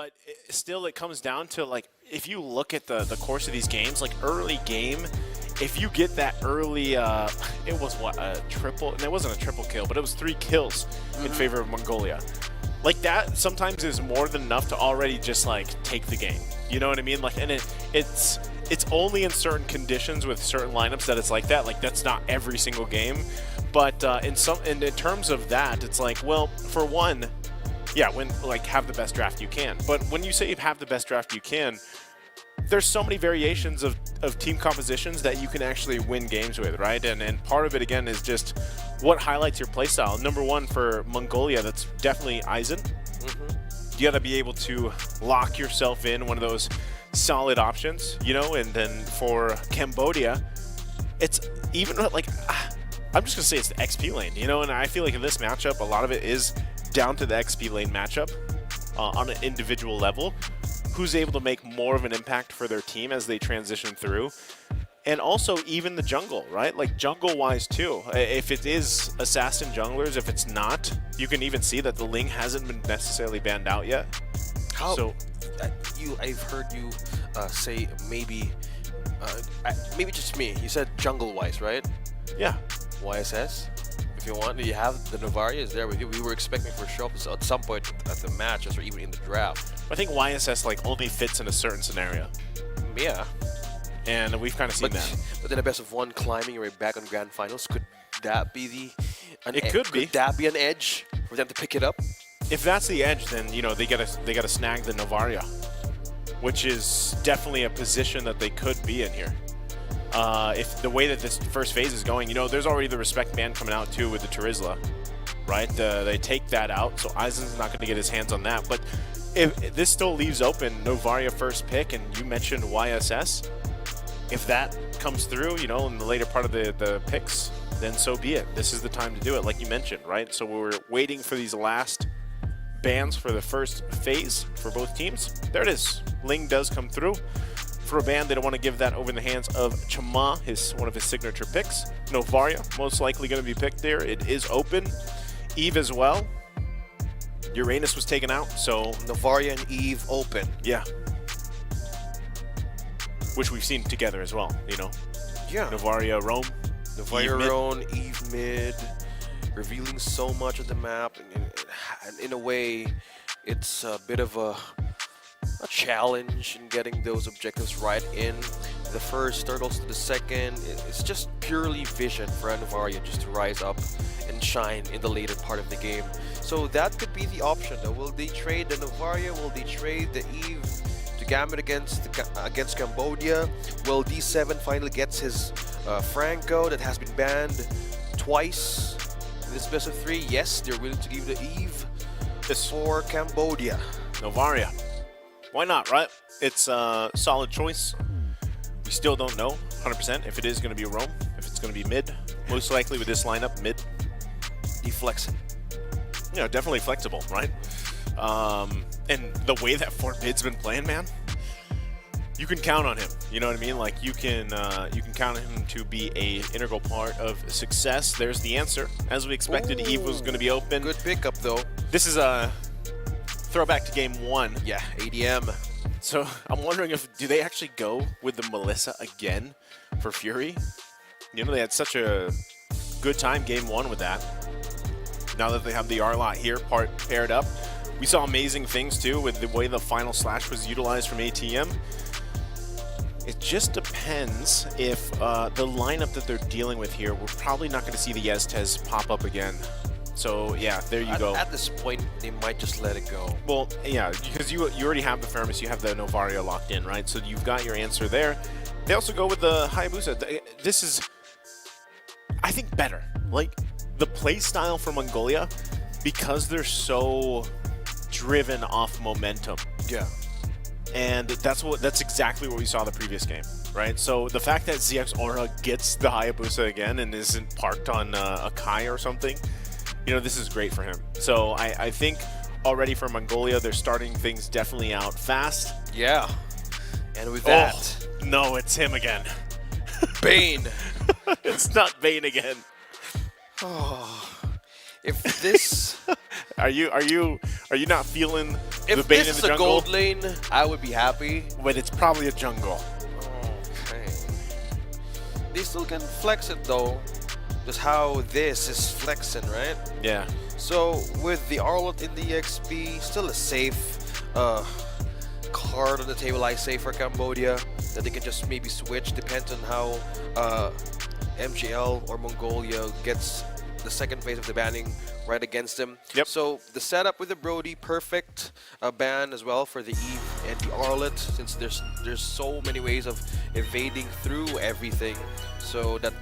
But still, it comes down to, like, if you look at the course of these games, like, early game, if you get that early, it was, what, a triple? And it wasn't a triple kill, but it was 3 kills in favor of Mongolia. Like, that sometimes is more than enough to already just, like, take the game. You know what I mean? Like, and it's only in certain conditions with certain lineups that it's like that. Like, that's not every single game. But in terms of that, it's like, well, for one, yeah, have the best draft you can. But when you say you have the best draft you can, there's so many variations of team compositions that you can actually win games with, right? And part of it, again, is just what highlights your playstyle. Number one, for Mongolia, that's definitely Aizen. You got to be able to lock yourself in one of those solid options, you know? And then for Cambodia, it's even like, I'm just going to say it's the XP lane, you know? And I feel like in this matchup, a lot of it is down to the XP lane matchup on an individual level. Who's able to make more of an impact for their team as they transition through. And also even the jungle, right? Like jungle-wise too. If it is assassin junglers, if it's not, you can even see that the Ling hasn't been necessarily banned out yet. How? So, I've heard you say maybe just me. You said jungle-wise, right? yeah. YSS? If you want, you have the Novaria is there with you. We were expecting for sure at some point at the matches or even in the draft. I think YSS like only fits in a certain scenario. Yeah. And we've kind of seen that. But then a best of one climbing, you're back on grand finals. Could that be Could that be an edge for them to pick it up? If that's the edge, then you know they gotta snag the Novaria, which is definitely a position that they could be in here. If the way that this first phase is going, you know, there's already the respect ban coming out too with the Terizla, right? They take that out, so Aizen's not going to get his hands on that. But if this still leaves open Novaria first pick, and you mentioned YSS, if that comes through, you know, in the later part of the picks, then so be it. This is the time to do it, like you mentioned, right? So we're waiting for these last bans for the first phase for both teams. There it is. Ling does come through. For a ban, they don't want to give that over in the hands of Chama, one of his signature picks. Novaria, most likely going to be picked there. It is open. Eve as well. Uranus was taken out, so... Novaria and Eve open. Yeah. Which we've seen together as well, you know. Yeah. Novaria, Rome. Novaria, Rome, Eve mid. Revealing so much of the map. And in a way, it's a bit of a challenge in getting those objectives right in the first turtles to the second. It's just purely vision for Novaria just to rise up and shine in the later part of the game. So that could be the option though. Will they trade the Novaria? Will they trade the Eve to Gambit against Cambodia? Will D7 finally gets his Franco that has been banned twice in this best of 3? Yes, they're willing to give the Eve for Cambodia. Novaria. Why not, right? It's a solid choice. We still don't know 100% if it is going to be Rome, if it's going to be mid. Most likely with this lineup, mid. Deflexing. You know, definitely flexible, right? And the way that Fort Mid's been playing, man, you can count on him. You know what I mean? Like you can count on him to be a integral part of success. There's the answer. As we expected, Eve was going to be open. Good pickup though. This is a throwback to game 1. Yeah, ADM. So I'm wondering do they actually go with the Melissa again for Fury? You know, they had such a good time game 1 with that. Now that they have the R-Lot here paired up. We saw amazing things too with the way the final slash was utilized from ATM. It just depends if the lineup that they're dealing with here, we're probably not going to see the Yestez pop up again. So yeah, there you go. At this point, they might just let it go. Well, yeah, because you already have the Thermos, you have the Novaria locked in, right? So you've got your answer there. They also go with the Hayabusa. This is, I think, better. Like the play style for Mongolia, because they're so driven off momentum. Yeah. And that's exactly what we saw the previous game, right? So the fact that ZX Aura gets the Hayabusa again and isn't parked on a Kai or something, you know, this is great for him. So I think already for Mongolia, they're starting things definitely out fast. Yeah. And with that... No, it's him again. Bane. It's not Bane again. Oh, if this... Are you not feeling the If Bane this in is the a jungle? gold lane, I would be happy. But it's probably a jungle. Okay. They still can flex it though. Just how this is flexing, right? Yeah. So with the Arlot in the XP, still a safe card on the table, I say, for Cambodia, that they can just maybe switch, depends on how MGL or Mongolia gets the second phase of the banning right against them. Yep. So the setup with the Brody, perfect ban as well for the Eve and the Arlot, since there's so many ways of evading through everything. So that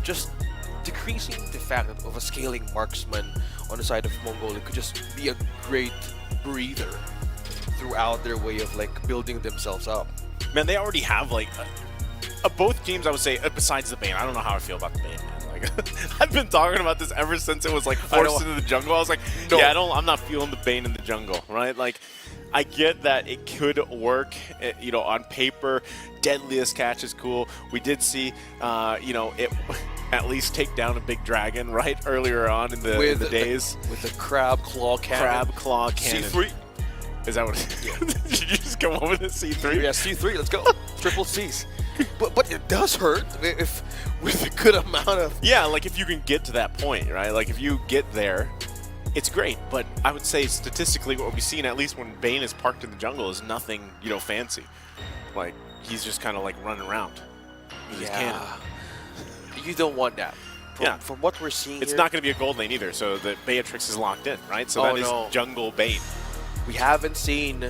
just decreasing the fact of a scaling marksman on the side of Mongolia could just be a great breather throughout their way of like building themselves up. Man, they already have like both teams, I would say, besides the Bane. I don't know how I feel about the Bane, man. Like, I've been talking about this ever since it was like forced into the jungle. I was like, No. yeah, I'm not feeling the Bane in the jungle, right? Like, I get that it could work, you know, on paper. Deadliest catch is cool. We did see, you know, it at least take down a big dragon, right, earlier on in the days. With the crab claw cannon. Crab claw cannon. C3. Is that what? Did you just come up with a C3? Yeah, C3. Let's go. Triple C's. But it does hurt if with a good amount of. Yeah, like if you can get to that point, right? Like if you get there, it's great. But I would say statistically, what we've seen, at least when Bane is parked in the jungle, is nothing, you know, fancy. Like he's just kind of like running around with his cannon. You don't want that. From what we're seeing, It's not going to be a gold lane either. So the Beatrix is locked in, right? So that is jungle Bane. We haven't seen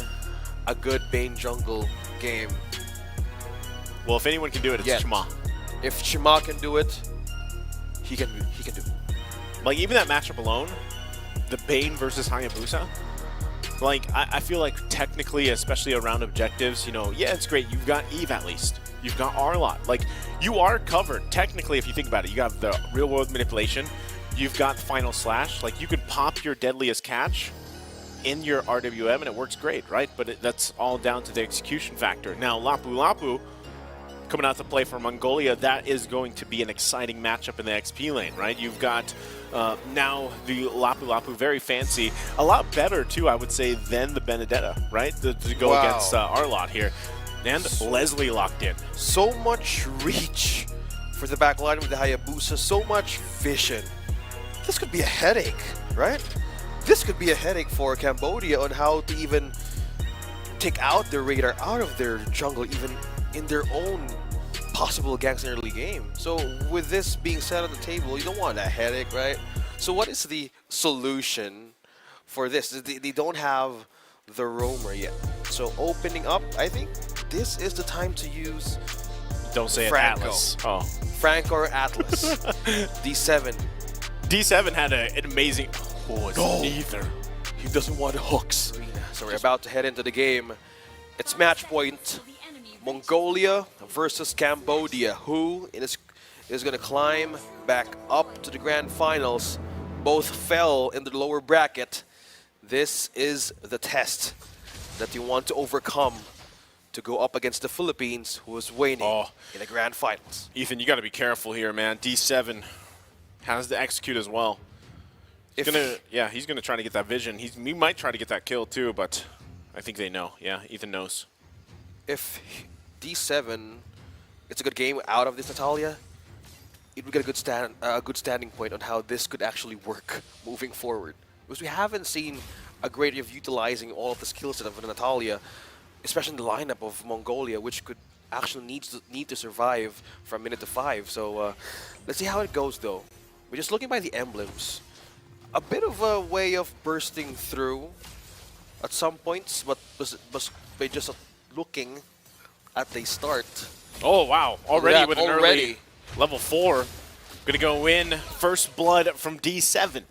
a good Bane jungle game. Well, if anyone can do it, it's Shima. If Shima can do it, he can do it. Like even that matchup alone, the Bane versus Hayabusa, like I feel like technically, especially around objectives, you know, yeah, it's great. You've got Eve at least. You've got Arlot. Like you are covered technically if you think about it. You have the real world manipulation. You've got the final slash. Like you could pop your deadliest catch in your RWM and it works great, right? But that's all down to the execution factor. Now Lapu Lapu coming out to play for Mongolia, that is going to be an exciting matchup in the XP lane, right? You've got now the Lapu Lapu, very fancy, a lot better too, I would say, than the Benedetta, right? To go against Arlot here. And Leslie locked in. So much reach for the backline with the Hayabusa, so much vision. This could be a headache, right? This could be a headache for Cambodia on how to even take out their radar out of their jungle, even in their own possible gangster early game. So with this being set on the table, you don't want that headache, right? So what is the solution for this? They don't have the roamer yet. So opening up, I think this is the time to use Don't say Franco. it, Atlas. Oh. Franco or Atlas. D7. D7 had an amazing... Oh, it's neither. He doesn't want hooks. So we're about to head into the game. It's match point. Mongolia versus Cambodia. Who is going to climb back up to the grand finals? Both fell in the lower bracket. This is the test that you want to overcome to go up against the Philippines, who is waning in the grand finals. Ethan, you got to be careful here, man. D7 has to execute as well. He's gonna try to get that vision. He might try to get that kill too, but I think they know. Yeah, Ethan knows. If D7, it's a good game out of this Natalia, it would get a good standing point on how this could actually work moving forward. Because we haven't seen a great way of utilizing all of the skill set of Natalia, especially in the lineup of Mongolia, which could actually need to survive from minute to 5. So let's see how it goes though. We're just looking by the emblems. A bit of a way of bursting through at some points, but by just looking at the start. Oh, wow. Already with an early level 4. Going to go in. First blood from D7.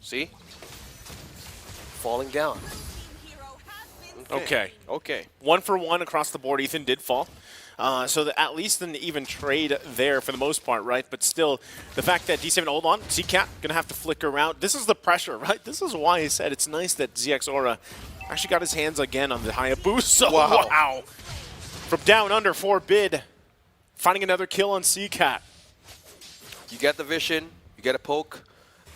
See? Falling down. Okay. 1 for 1 across the board. Ethan did fall. So at least an even trade there for the most part, right? But still, the fact that D7, hold on, CCat going to have to flicker around. This is the pressure, right? This is why I said it's nice that ZX Aura actually got his hands again on the Hayabusa. Wow. From down under 4 bid, finding another kill on CCat. You get the vision, you get a poke,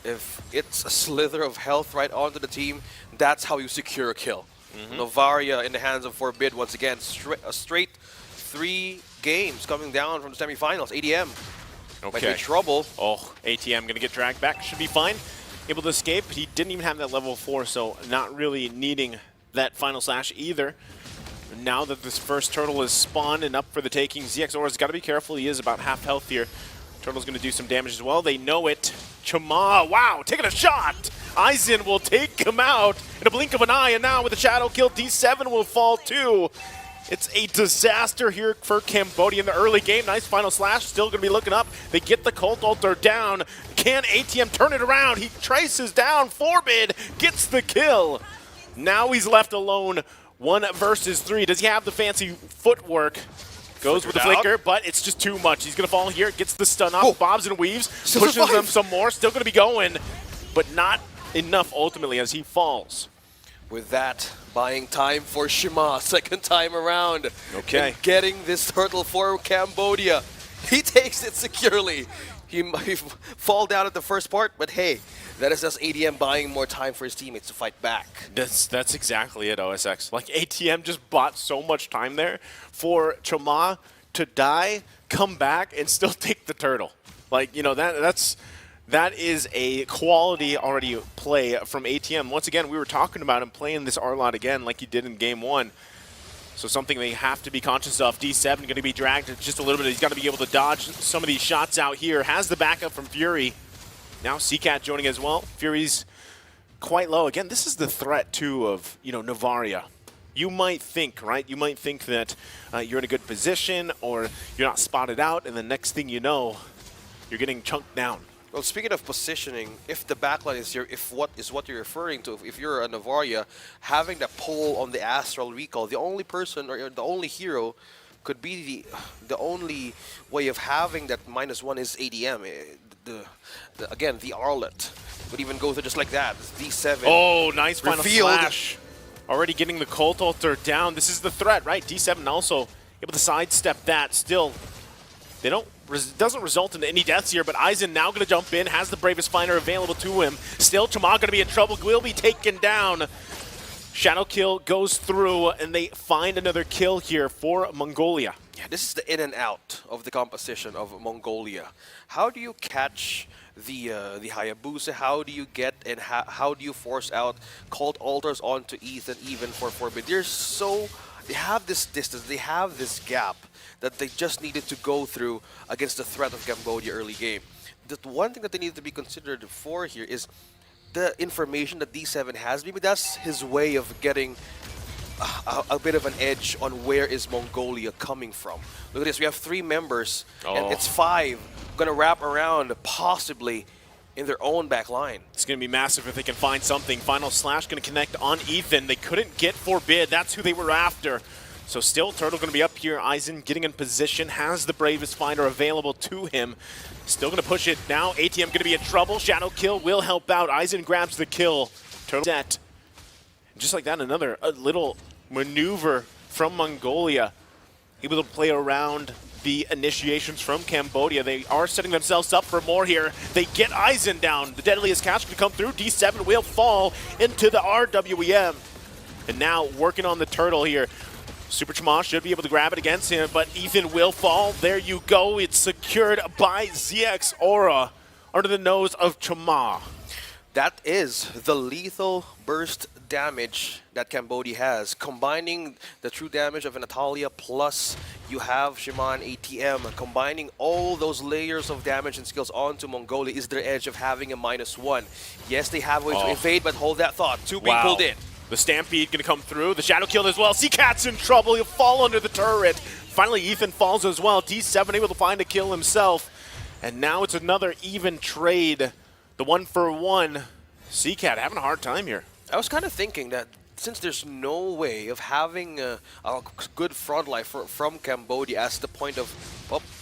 if it's a slither of health right onto the team, that's how you secure a kill. Novaria in the hands of Forbid once again. A straight 3 games coming down from the semifinals. ADM might be in trouble. Oh, ATM going to get dragged back. Should be fine. Able to escape. He didn't even have that level 4, so not really needing that final slash either. Now that this first turtle is spawned and up for the taking, ZX Aura's got to be careful. He is about half health here. Turtle's going to do some damage as well. They know it. Chama, wow, taking a shot. Aizen will take him out in a blink of an eye, and now with a shadow kill, D7 will fall too. It's a disaster here for Cambodia in the early game. Nice final slash, still going to be looking up. They get the Cult Altar down. Can ATM turn it around? He traces down. Forbid gets the kill. Now he's left alone. 1 versus 3. Does he have the fancy footwork? Goes with the flicker, but it's just too much. He's going to fall here, gets the stun off, bobs and weaves, pushes them some more. Still going to be going, but not enough ultimately as he falls. With that, buying time for Shima, second time around. Okay. And getting this turtle for Cambodia. He takes it securely. He might fall down at the first part, but hey, that is just ADM buying more time for his teammates to fight back. That's exactly it, OSX. Like, ATM just bought so much time there for Chama to die, come back, and still take the turtle. Like, you know, that is a quality already play from ATM. Once again, we were talking about him playing this R-Lot again like he did in Game 1. So something they have to be conscious of. D7 going to be dragged just a little bit. He's got to be able to dodge some of these shots out here. Has the backup from Fury. Now CCAT joining as well. Fury's quite low. Again, this is the threat, too, of, you know, Novaria. You might think, right? You might think that you're in a good position or you're not spotted out, and the next thing you know, you're getting chunked down. Well, speaking of positioning, if the backline is what you're referring to, if you're a Novaria, having that pull on the Astral Recall, the only person or the only hero could be the only way of having that -1 is ADM. Again, the Arlet would even go through just like that. It's D7. Oh, nice final revealed. slash. Already getting the Cult Altar down. This is the threat, right? D7 also able to sidestep that. Still, they doesn't result in any deaths here, but Aizen now going to jump in, has the Bravest Finder available to him. Still, Chama going to be in trouble, will be taken down. Shadow kill goes through, and they find another kill here for Mongolia. Yeah, this is the in and out of the composition of Mongolia. How do you catch the Hayabusa? How do you get and how do you force out Cult Altars onto Ethan even for Forbid? They have this distance, they have this gap that they just needed to go through against the threat of Cambodia early game. The one thing that they need to be considered for here is the information that D7 has. Maybe that's his way of getting a bit of an edge on where is Mongolia coming from. Look at this, we have 3 members, and it's 5 gonna wrap around possibly in their own back line. It's going to be massive if they can find something. Final slash going to connect on Ethan. They couldn't get Forbid. That's who they were after. So still, Turtle going to be up here. Aizen getting in position, has the Bravest Finder available to him. Still going to push it now. ATM going to be in trouble. Shadow kill will help out. Aizen grabs the kill. Turtle set. Just like that, another little maneuver from Mongolia. Able to play around the initiations from Cambodia. They are setting themselves up for more here. They get Aizen down. The deadliest catch can come through. D7 will fall into the RWEM. And now working on the turtle here. Super Chama should be able to grab it against him, but Ethan will fall. There you go. It's secured by ZX Aura under the nose of Chama. That is the lethal burst damage that Cambodia has. Combining the true damage of Natalia plus you have Shimon ATM. Combining all those layers of damage and skills onto Mongolia is their edge of having a -1. Yes, they have ways to evade, but hold that thought. 2 being pulled in. The Stampede going to come through. The Shadow kill as well. CCAT's in trouble. He'll fall under the turret. Finally, Ethan falls as well. D7 able to find a kill himself. And now it's another even trade. The 1-for-1. CCAT having a hard time here. I was kind of thinking that since there's no way of having a good front line from Cambodia as the point of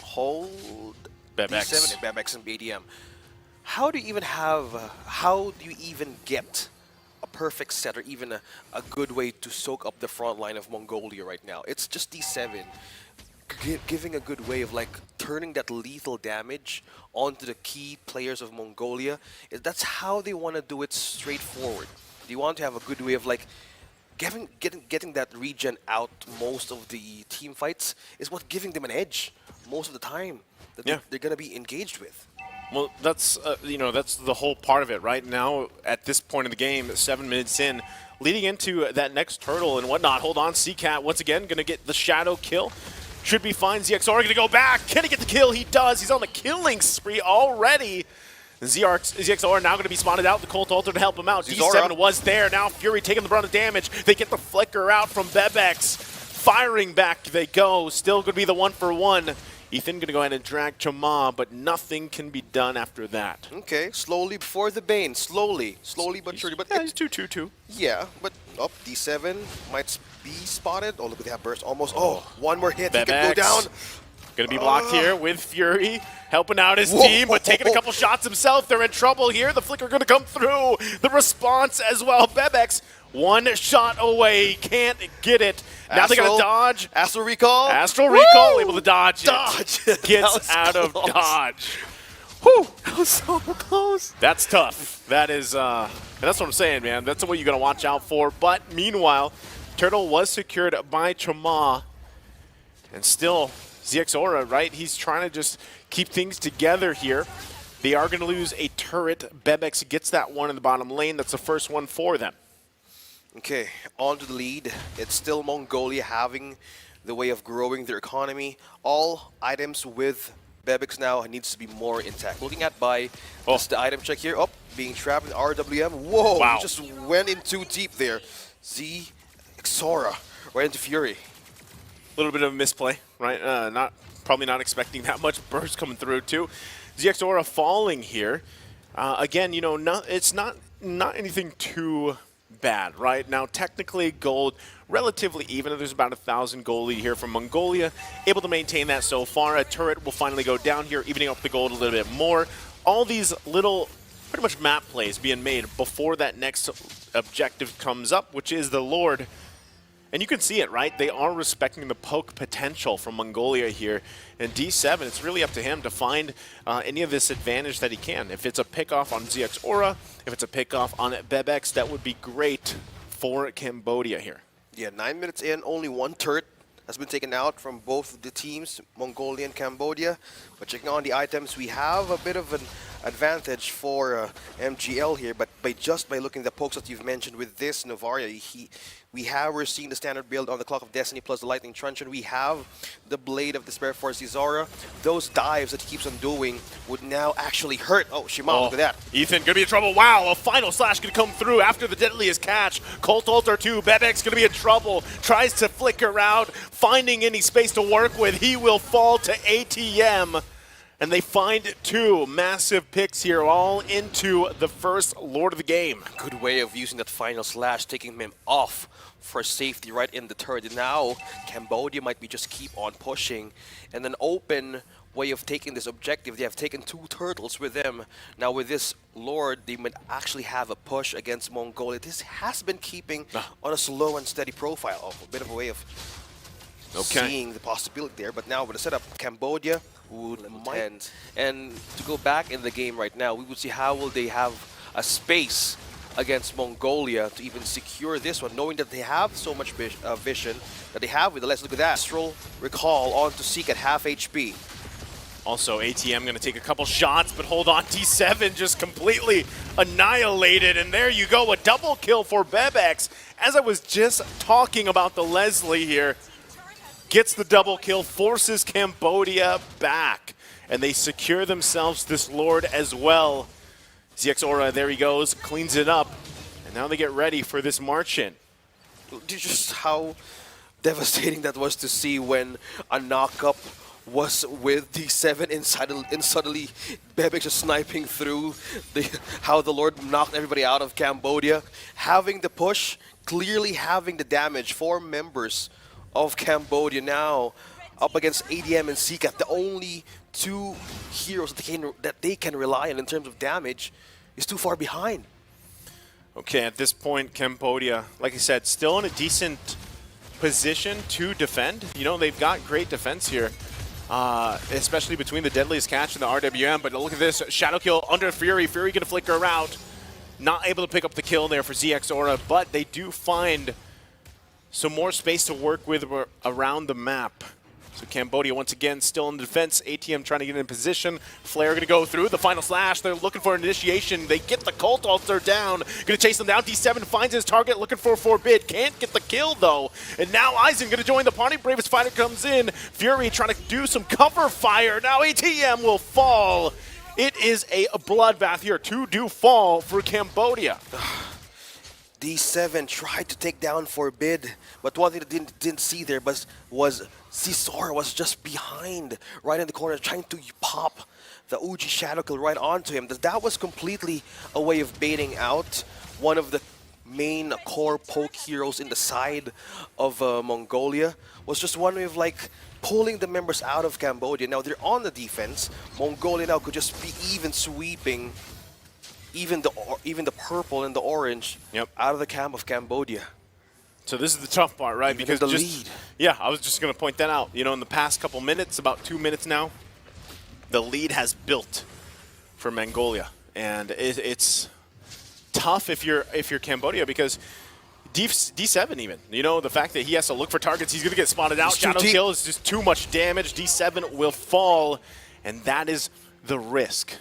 hold D7 and Bebex and BDM, how do you even have, how do you even get a perfect set or even a good way to soak up the front line of Mongolia right now? It's just D7. giving a good way of like turning that lethal damage onto the key players of Mongolia. That's how they want to do it straightforward. They want to have a good way of like getting that regen out most of the team fights is what giving them an edge most of the time that they're going to be engaged with. Well, that's that's the whole part of it right now. At this point in the game, 7 minutes in, leading into that next turtle and whatnot. Hold on, CCat once again going to get the shadow kill. Should be fine. ZXR going to go back. Can he get the kill? He does. He's on the killing spree already. ZXR now going to be spotted out. The Colt Alter to help him out. D7 was there. Now Fury taking the brunt of damage. They get the flicker out from Bebex. Firing back they go. Still going to be the 1-for-1. Ethan going to go ahead and drag Chama, but nothing can be done after that. Okay, slowly before the Bane. Slowly but surely. But yeah, he's 2-2-2. Yeah, but D7 might be spotted. Oh, look at that burst. Almost. Oh, one more hit. He can go down. Going to be blocked here with Fury, helping out his team, but taking a couple shots himself. They're in trouble here. The flicker going to come through. The response as well. Bebex, one shot away. Can't get it. Now they got to dodge. Astral Recall. Astral Recall, able to dodge. Dodge. Gets out of dodge. Whew, that was so close. That's tough. That is, and that's what I'm saying, man. That's what you got to watch out for. But meanwhile, Turtle was secured by Chama, and still ZXORA, right? He's trying to just keep things together here. They are going to lose a turret. Bebex gets that one in the bottom lane. That's the first one for them. Okay, on to the lead. It's still Mongolia having the way of growing their economy. All items with Bebex now needs to be more intact. Looking at by just the item check here. Oh, being trapped in RWM. Whoa, wow. He just went in too deep there. ZXORA right into Fury. A little bit of a misplay, right? Probably not expecting that much burst coming through too. ZXORA falling here. Again, it's not anything too bad, right? Now, technically, gold relatively even. There's about 1,000 gold lead here from Mongolia. Able to maintain that so far. A turret will finally go down here, evening up the gold a little bit more. All these little, pretty much map plays being made before that next objective comes up, which is the Lord. And you can see it, right? They are respecting the poke potential from Mongolia here. And D7, it's really up to him to find any of this advantage that he can. If it's a pick-off on ZXORA, if it's a pick-off on Bebex, that would be great for Cambodia here. Yeah, 9 minutes in, only one turret has been taken out from both the teams, Mongolia and Cambodia. But checking on the items, we have a bit of an advantage for MGL here. But just by looking at the pokes that you've mentioned with this Novaria, we're seeing the standard build on the Clock of Destiny plus the Lightning Truncheon. We have the Blade of Despair for ZXORA. Those dives that he keeps on doing would now actually hurt. Oh, Shimano, look at that. Ethan gonna be in trouble. Wow, a final slash gonna come through after the deadliest catch. Colt Alter 2, Bebex gonna be in trouble. Tries to flicker out, finding any space to work with. He will fall to ATM. And they find two massive picks here, all into the first Lord of the game. Good way of using that final slash, taking him off for safety right in the turret. And now, Cambodia might be just keep on pushing. And an open way of taking this objective. They have taken two turtles with them. Now with this Lord, they might actually have a push against Mongolia. This has been keeping on a slow and steady profile. Oh, a bit of a way of seeing the possibility there. But now with the setup, Cambodia would might. And to go back in the game right now, we would see how will they have a space against Mongolia to even secure this one, knowing that they have so much vision that they have with the Let's look at that. Astral Recall on to Seek at half HP. Also, ATM going to take a couple shots, but hold on, D7 just completely annihilated, and there you go, a double kill for Bebex. As I was just talking about the Leslie here, gets the double kill, forces Cambodia back, and they secure themselves this Lord as well. ZXORA, there he goes, cleans it up, and now they get ready for this march-in. Just how devastating that was to see when a knock-up was with D7 and suddenly Bebex just sniping through how the Lord knocked everybody out of Cambodia. Having the push, clearly having the damage for members of Cambodia now up against ADM and Seacat, the only two heroes that they can rely on in terms of damage, is too far behind. Okay, at this point, Cambodia, like I said, still in a decent position to defend. You know, they've got great defense here, especially between the Deadliest Catch and the RWM. But look at this, Shadow Kill under Fury. Fury going to flicker her out. Not able to pick up the kill there for ZX Aura, but they do find some more space to work with around the map. So Cambodia once again still in defense. ATM trying to get in position. Flare going to go through the final slash. They're looking for an initiation. They get the Cult Altar down. Going to chase them down. D7 finds his target, looking for Forbid. Can't get the kill though. And now Aizen going to join the party. Bravest Fighter comes in. Fury trying to do some cover fire. Now ATM will fall. It is a bloodbath here. 2 do fall for Cambodia. D7 tried to take down Forbid, but one thing that didn't see there was Zizor was just behind, right in the corner, trying to pop the Uji Shadow Kill right onto him. That was completely a way of baiting out one of the main core poke heroes in the side of Mongolia. Was just one way of like pulling the members out of Cambodia. Now they're on the defense. Mongolia now could just be even sweeping even the purple and the orange out of the camp of Cambodia. So this is the tough part, right? Even because the lead. Yeah, I was just going to point that out. You know, in the past couple minutes, about 2 minutes now, the lead has built for Mongolia, and it's tough if you're Cambodia because D7 even. You know, the fact that he has to look for targets, he's going to get spotted out. Shadow Kill is just too much damage. D7 will fall, and that is the risk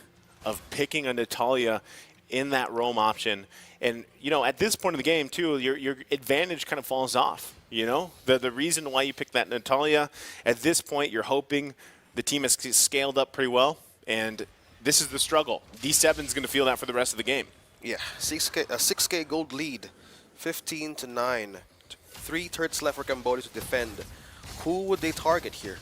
of picking a Natalia in that roam option. And, you know, at this point in the game, too, your advantage kind of falls off, you know? The reason why you pick that Natalia, at this point, you're hoping the team has scaled up pretty well, and this is the struggle. D7's going to feel that for the rest of the game. Yeah, 6K gold lead, 15-9. 3 turrets left for Cambodia to defend. Who would they target here?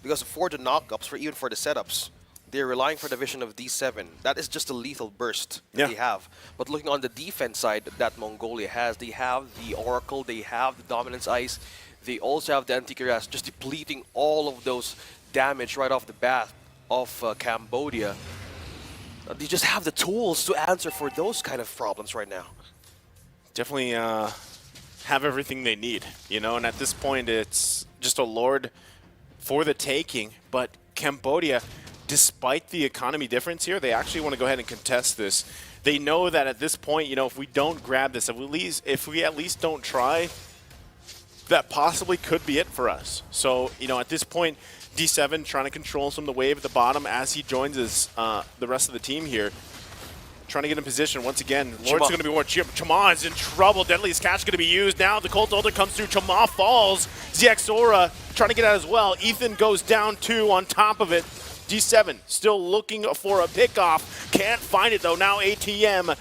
Because for the knockups, even for the setups, they're relying for the vision of D7. That is just a lethal burst that they have. But looking on the defense side that Mongolia has, they have the Oracle, they have the Dominance Ice, they also have the Antikyras, just depleting all of those damage right off the bat of Cambodia. They just have the tools to answer for those kind of problems right now. Definitely have everything they need, you know, and at this point it's just a Lord for the taking, but Cambodia, despite the economy difference here, they actually want to go ahead and contest this. They know that at this point, you know, if we don't grab this, if we at least don't try, that possibly could be it for us. So, you know, at this point, D7 trying to control some of the wave at the bottom as he joins his, the rest of the team here. Trying to get in position once again. Lord's going to be more. Chama is in trouble. Deadliest Catch going to be used. Now the Cult Altar comes through. Chama falls. ZX Aura trying to get out as well. Ethan goes down 2 on top of it. G7 still looking for a pickoff. Can't find it though. Now ATM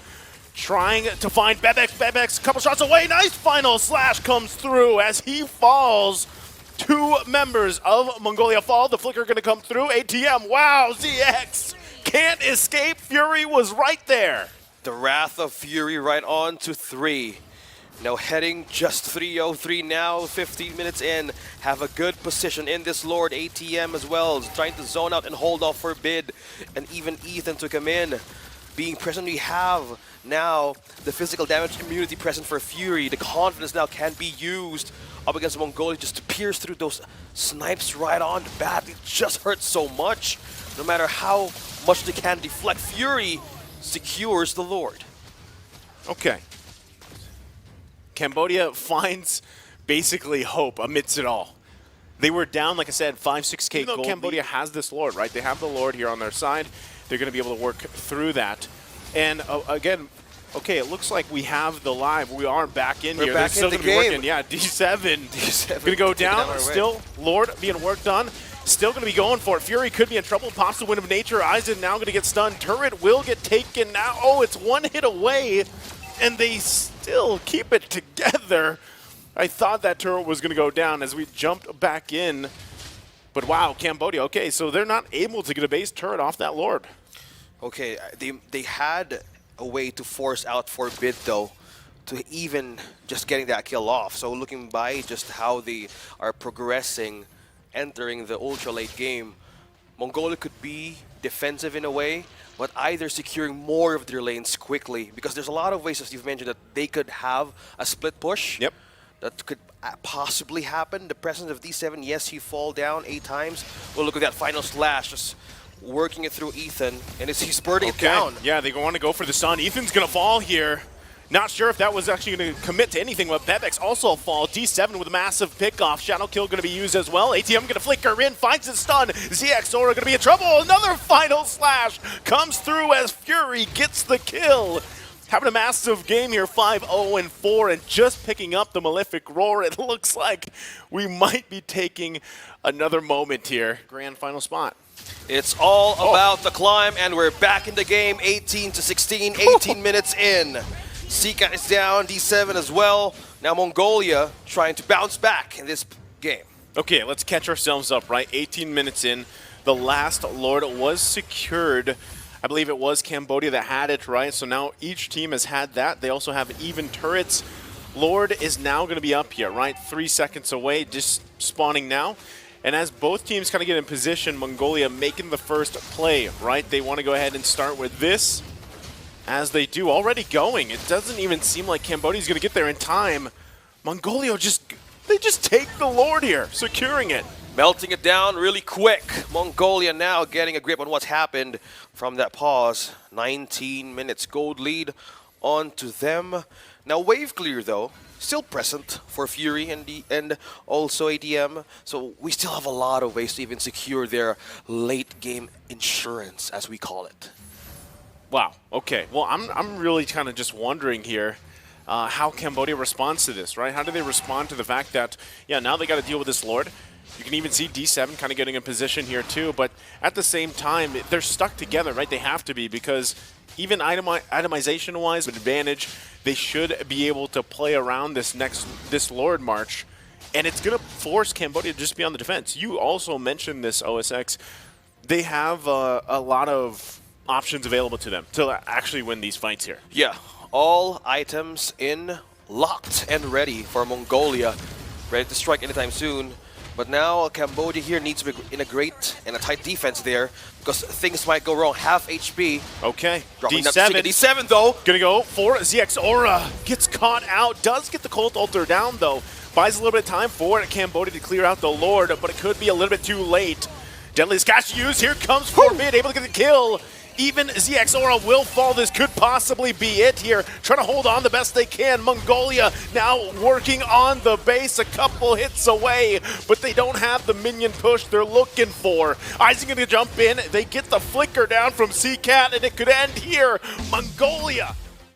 trying to find Bebex. Bebex, couple shots away. Nice final slash comes through as he falls. 2 members of Mongolia fall. The flicker going to come through. ATM. Wow, ZX can't escape. Fury was right there. The Wrath of Fury right on to 3. Now heading just 3-0-3 now, 15 minutes in. Have a good position in this Lord. ATM as well, trying to zone out and hold off Forbid. And even Ethan to come in. Being present, we have now the physical damage immunity present for Fury. The confidence now can be used up against Mongolia just to pierce through those snipes right on the bat. It just hurts so much. No matter how much they can deflect, Fury secures the Lord. Okay. Cambodia finds basically hope amidst it all. They were down, like I said, 5-6K gold. Cambodia has this Lord, right? They have the Lord here on their side. They're going to be able to work through that. And again, okay, it looks like we have the live. We are back in here. Back still in the going to be working. Yeah, D7 going to go down. Still, Lord being worked on. Still going to be going for it. Fury could be in trouble. Pops the Wind of Nature. Aizen now going to get stunned. Turret will get taken now. Oh, it's one hit away. And they still keep it together. I thought that turret was going to go down as we jumped back in. But wow, Cambodia. Okay, so they're not able to get a base turret off that Lord. Okay, they had a way to force out Forbid, though, to even just getting that kill off. So looking by just how they are progressing, entering the ultra late game, Mongolia could be defensive in a way, but either securing more of their lanes quickly, because there's a lot of ways, as you've mentioned, that they could have a split push. Yep. That could possibly happen? The presence of D7, yes, he fall down 8 times. Well, look at that final slash, just working it through Ethan, and he's burning it down. Yeah, they want to go for the stun. Ethan's going to fall here. Not sure if that was actually going to commit to anything, but Bebek's also a fall. D7 with a massive pickoff. Shadow Kill going to be used as well. ATM going to flicker in, finds his stun. ZX Aura going to be in trouble. Another final slash comes through as Fury gets the kill. Having a massive game here, 5-0-4, and just picking up the Malefic Roar. It looks like we might be taking another moment here. Grand final spot. It's all about the climb, and we're back in the game, 18-16, 18 minutes in. Seacat is down, D7 as well. Now Mongolia trying to bounce back in this game. Okay, let's catch ourselves up, right? 18 minutes in. The last Lord was secured. I believe it was Cambodia that had it, right? So now each team has had that. They also have even turrets. Lord is now going to be up here, right? 3 seconds away, just spawning now. And as both teams kind of get in position, Mongolia making the first play, right? They want to go ahead and start with this. As they do, already going. It doesn't even seem like Cambodia's going to get there in time. Mongolia they just take the Lord here, securing it. Melting it down really quick. Mongolia now getting a grip on what's happened from that pause. 19 minutes gold lead on to them. Now wave clear though, still present for Fury and also ATM. So we still have a lot of ways to even secure their late game insurance, as we call it. Wow. Okay. Well, I'm really kind of just wondering here how Cambodia responds to this, right? How do they respond to the fact that, yeah, now they got to deal with this Lord. You can even see D7 kind of getting in position here too, but at the same time, they're stuck together, right? They have to be, because even itemization-wise, advantage, they should be able to play around this Lord March, and it's going to force Cambodia to just be on the defense. You also mentioned this, OSX. They have a lot of options available to them to actually win these fights here. Yeah, all items in, locked and ready for Mongolia, ready to strike anytime soon. But now Cambodia here needs to be in a great and a tight defense there, because things might go wrong. Half HP. Okay, Dropping D7. D7 though. Gonna go for ZX Aura. Gets caught out. Does get the Cold Altar down though. Buys a little bit of time for Cambodia to clear out the Lord, but it could be a little bit too late. Deadly Scash used. Here comes Forbid, able to get the kill. Even ZX Aura will fall. This could possibly be it here. Trying to hold on the best they can. Mongolia now working on the base, a couple hits away, but they don't have the minion push they're looking for. Isaac going to jump in. They get the flicker down from Seacat, and it could end here. Mongolia